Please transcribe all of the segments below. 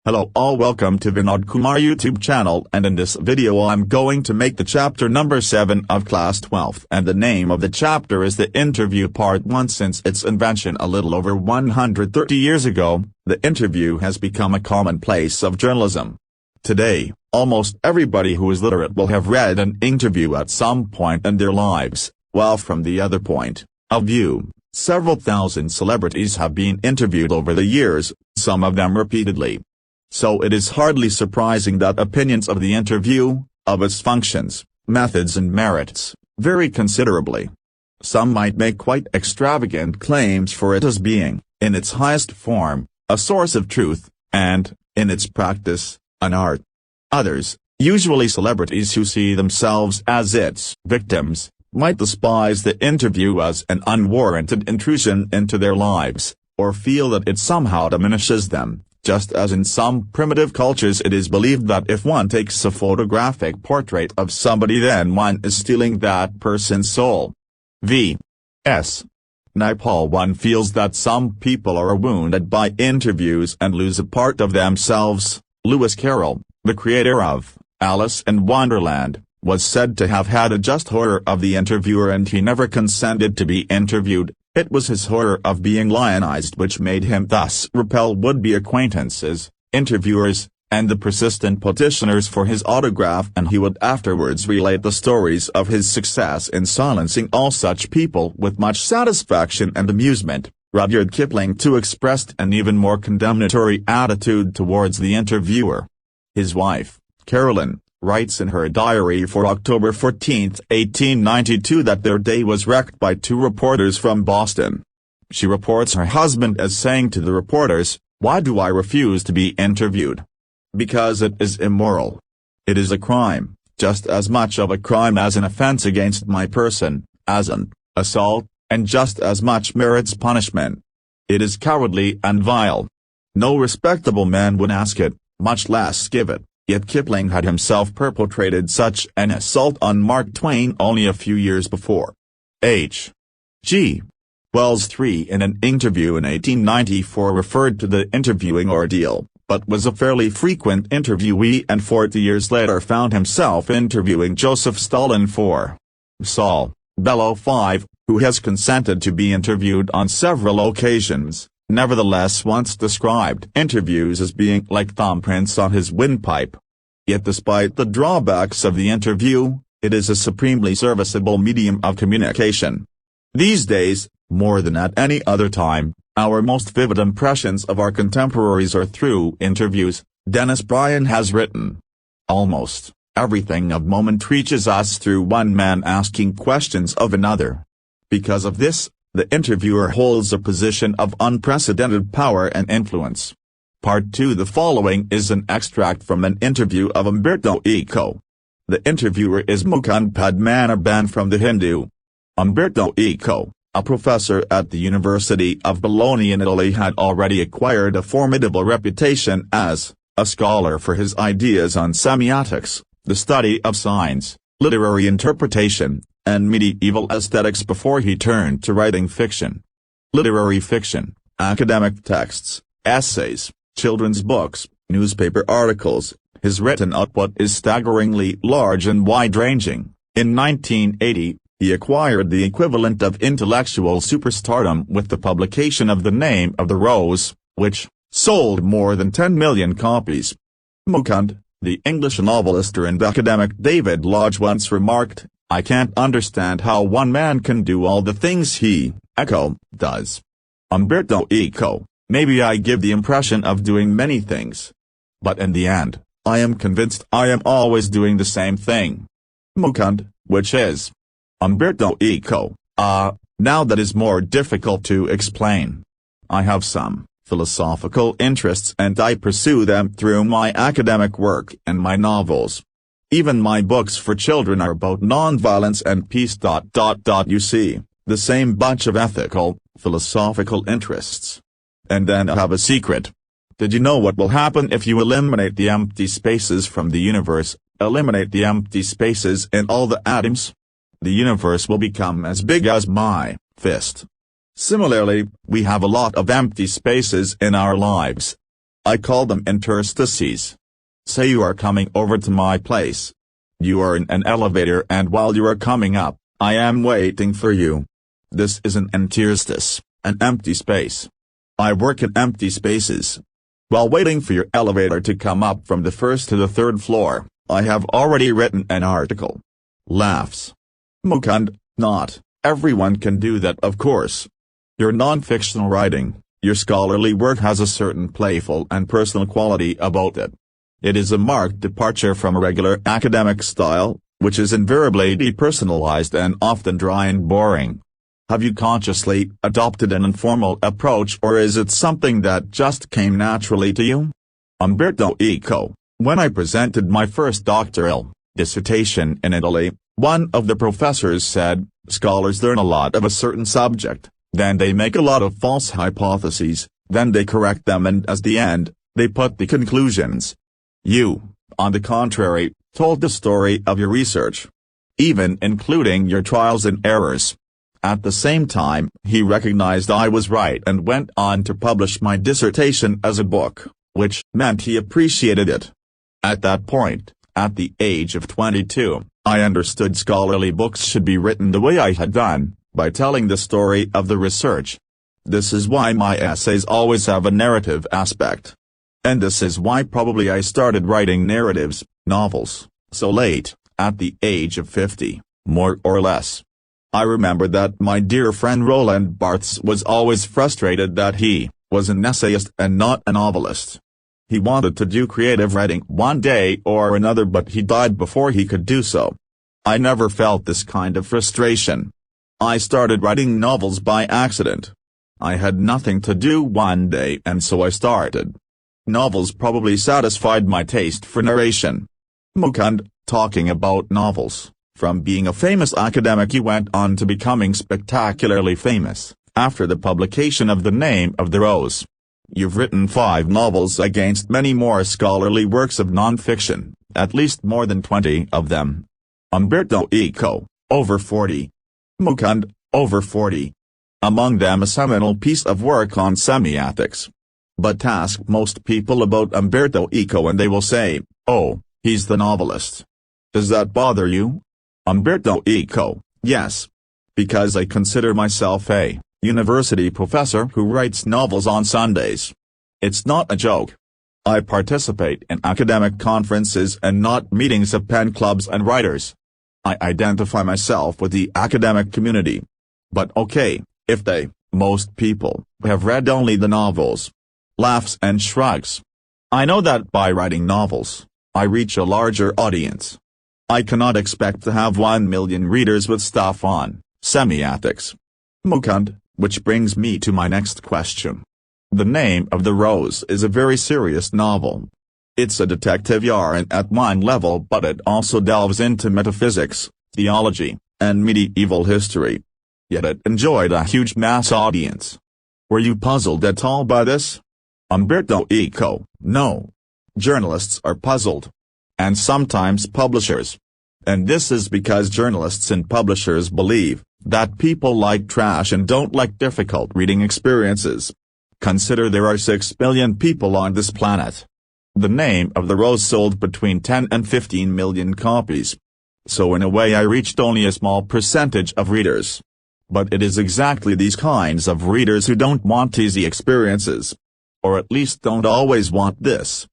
Hello all, welcome to Vinod Kumar YouTube channel, and in this video I'm going to make the chapter number 7 of class 12, and the name of the chapter is The Interview Part 1. Since its invention a little over 130 years ago, the interview has become a commonplace of journalism. Today, almost everybody who is literate will have read an interview at some point in their lives, while from the other point of view, several thousand celebrities have been interviewed over the years, some of them repeatedly. So it is hardly surprising that opinions of the interview, of its functions, methods and merits, vary considerably. Some might make quite extravagant claims for it as being, in its highest form, a source of truth, and, in its practice, an art. Others, usually celebrities who see themselves as its victims, might despise the interview as an unwarranted intrusion into their lives, or feel that it somehow diminishes them. Just as in some primitive cultures it is believed that if one takes a photographic portrait of somebody then one is stealing that person's soul. V.S. Naipaul. One feels that some people are wounded by interviews and lose a part of themselves. Lewis Carroll, the creator of Alice in Wonderland, was said to have had a just horror of the interviewer, and he never consented to be interviewed. It was his horror of being lionized which made him thus repel would-be acquaintances, interviewers, and the persistent petitioners for his autograph, and he would afterwards relate the stories of his success in silencing all such people with much satisfaction and amusement. Rudyard Kipling too expressed an even more condemnatory attitude towards the interviewer. His wife, Carolyn, writes in her diary for October 14, 1892 that their day was wrecked by two reporters from Boston. She reports her husband as saying to the reporters, "Why do I refuse to be interviewed? Because it is immoral. It is a crime, just as much of a crime as an offense against my person, as an assault, and just as much merits punishment. It is cowardly and vile. No respectable man would ask it, much less give it." Yet Kipling had himself perpetrated such an assault on Mark Twain only a few years before. H. G. Wells III in an interview in 1894 referred to the interviewing ordeal, but was a fairly frequent interviewee, and 40 years later found himself interviewing Joseph Stalin for Saul Bellow V, who has consented to be interviewed on several occasions. Nevertheless once described interviews as being like thumbprints on his windpipe. Yet despite the drawbacks of the interview, it is a supremely serviceable medium of communication. These days, more than at any other time, our most vivid impressions of our contemporaries are through interviews. Dennis Bryan has written, "Almost everything of moment reaches us through one man asking questions of another. Because of this, the interviewer holds a position of unprecedented power and influence." Part 2. The following is an extract from an interview of Umberto Eco. The interviewer is Mukund Padmanabhan from the Hindu. Umberto Eco, a professor at the University of Bologna in Italy, had already acquired a formidable reputation as a scholar for his ideas on semiotics, the study of signs, literary interpretation, and medieval aesthetics before he turned to writing fiction. Literary fiction, academic texts, essays, children's books, newspaper articles. His written output is staggeringly large and wide-ranging. In 1980, he acquired the equivalent of intellectual superstardom with the publication of The Name of the Rose, which sold more than 10 million copies. Mukund, the English novelist and academic David Lodge once remarked, "I can't understand how one man can do all the things he, Eco, does." Umberto Eco, "Maybe I give the impression of doing many things. But in the end, I am convinced I am always doing the same thing." Mukund, which is? Umberto Eco, now that is more difficult to explain. I have some philosophical interests and I pursue them through my academic work and my novels. Even my books for children are about nonviolence and peace. You see, the same bunch of ethical, philosophical interests. And then I have a secret. Did you know what will happen if you eliminate the empty spaces from the universe, eliminate the empty spaces in all the atoms? The universe will become as big as my fist. Similarly, we have a lot of empty spaces in our lives. I call them interstices. Say you are coming over to my place. You are in an elevator and while you are coming up, I am waiting for you. This is an interstice, an empty space. I work in empty spaces. While waiting for your elevator to come up from the first to the third floor, I have already written an article. Laughs. Mukund, not everyone can do that, of course. Your non-fictional writing, your scholarly work has a certain playful and personal quality about it. It is a marked departure from a regular academic style, which is invariably depersonalized and often dry and boring. Have you consciously adopted an informal approach or is it something that just came naturally to you? Umberto Eco. When I presented my first doctoral dissertation in Italy, one of the professors said, scholars learn a lot of a certain subject, then they make a lot of false hypotheses, then they correct them and as the end, they put the conclusions. You, on the contrary, told the story of your research, even including your trials and errors. At the same time, he recognized I was right and went on to publish my dissertation as a book, which meant he appreciated it. At that point, at the age of 22, I understood scholarly books should be written the way I had done, by telling the story of the research. This is why my essays always have a narrative aspect. And this is why probably I started writing narratives, novels, so late, at the age of 50, more or less. I remember that my dear friend Roland Barthes was always frustrated that he was an essayist and not a novelist. He wanted to do creative writing one day or another but he died before he could do so. I never felt this kind of frustration. I started writing novels by accident. I had nothing to do one day and so I started. Novels probably satisfied my taste for narration. Mukund, talking about novels. From being a famous academic you went on to becoming spectacularly famous, after the publication of The Name of the Rose. You've written 5 novels against many more scholarly works of non-fiction, at least more than 20 of them. Umberto Eco, over 40. Mukund, over 40. Among them a seminal piece of work on semiethics. But ask most people about Umberto Eco and they will say, oh, he's the novelist. Does that bother you? Umberto Eco, yes. Because I consider myself a university professor who writes novels on Sundays. It's not a joke. I participate in academic conferences and not meetings of pen clubs and writers. I identify myself with the academic community. But okay, if most people, have read only the novels. Laughs and shrugs. I know that by writing novels, I reach a larger audience. I cannot expect to have 1 million readers with stuff on semiethics. Mukund, which brings me to my next question. The Name of the Rose is a very serious novel. It's a detective yarn at one level but it also delves into metaphysics, theology, and medieval history. Yet it enjoyed a huge mass audience. Were you puzzled at all by this? Umberto Eco, no. Journalists are puzzled. And sometimes publishers. And this is because journalists and publishers believe that people like trash and don't like difficult reading experiences. Consider there are 6 billion people on this planet. The Name of the Rose sold between 10 and 15 million copies. So in a way I reached only a small percentage of readers. But it is exactly these kinds of readers who don't want easy experiences. Or at least don't always want this.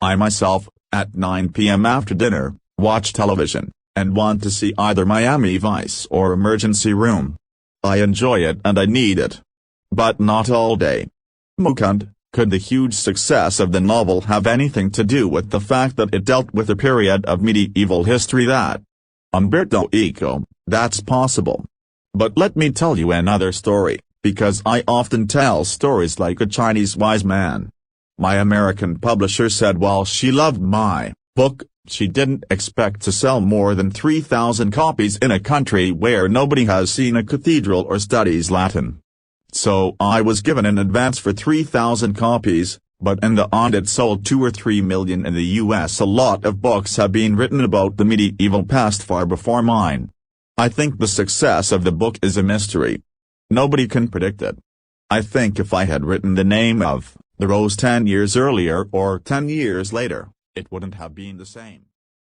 I myself, at 9 p.m. after dinner, watch television, and want to see either Miami Vice or Emergency Room. I enjoy it and I need it. But not all day. Mukund, could the huge success of the novel have anything to do with the fact that it dealt with a period of medieval history that? Umberto Eco, that's possible. But let me tell you another story, because I often tell stories like a Chinese wise man. My American publisher said while she loved my book, she didn't expect to sell more than 3,000 copies in a country where nobody has seen a cathedral or studies Latin. So I was given an advance for 3,000 copies, but in the end it sold 2 or 3 million in the US. A lot of books have been written about the medieval past far before mine. I think the success of the book is a mystery. Nobody can predict it. I think if I had written The Name of the rose 10 years earlier or 10 years later, it wouldn't have been the same.